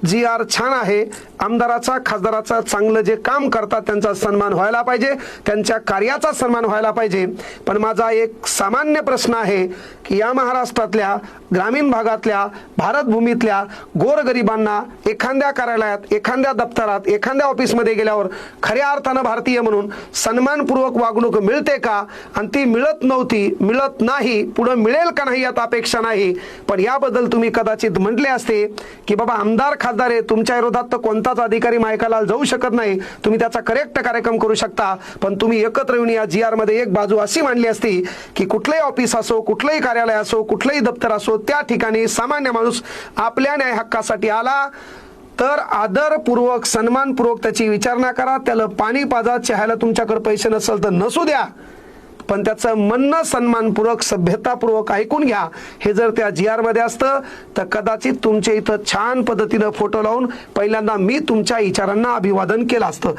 जी R छान आहे, आमदाराचा खासदाराचा चांगलं जे काम करतात त्यांचा सन्मान व्हायला पाहिजे, त्यांच्या कार्याचा सन्मान व्हायला पाहिजे। पण माझा एक सामान्य प्रश्न आहे की या महाराष्ट्रातल्या ग्रामीण भागातल्या भारतभूमीतल्या गोरगरिबांना एखाद्या कार्यालयात, एखाद्या दप्तरात, एखाद्या ऑफिसमध्ये गेल्यावर खऱ्या अर्थानं भारतीय म्हणून सन्मानपूर्वक वागणूक मिळते का? आणि ती मिळत नव्हती, मिळत नाही, पुढे मिळेल का नाही यात अपेक्षा नाही। पण याबद्दल तुम्ही कदाचित म्हटले असते की बाबा आमदार खासदार आहे, तुमच्या विरोधात तर कोणताच अधिकारी मायकाला जाऊ शकत नाही, तुम्ही त्याचा करेक्ट कार्यक्रम करू शकता। पण तुम्ही एकत्र येऊन या जी आर मध्ये एक बाजू अशी मांडली असती की कुठलंही ऑफिस असो, कुठलंही कार्यालय असो, कुठलंही दप्तर असो, त्या ठिकाणी सामान्य माणूस आपल्या न्याय हक्कासाठी आला तर आदरपूर्वक, सन्मानपूर्वक त्याची विचारणा करा, त्याला पाणी पाजा, चहाला तुमच्याकडे पैसे नसेल तर नसू द्या, पण त्याचं म्हणणं सन्मानपूर्वक, सभ्यतापूर्वक ऐकून घ्या। हे जर त्या जी आर मध्ये असतं तर कदाचित तुमच्या इथं छान पद्धतीनं फोटो लावून पहिल्यांदा मी तुमच्या विचारांना अभिवादन केलं असतं।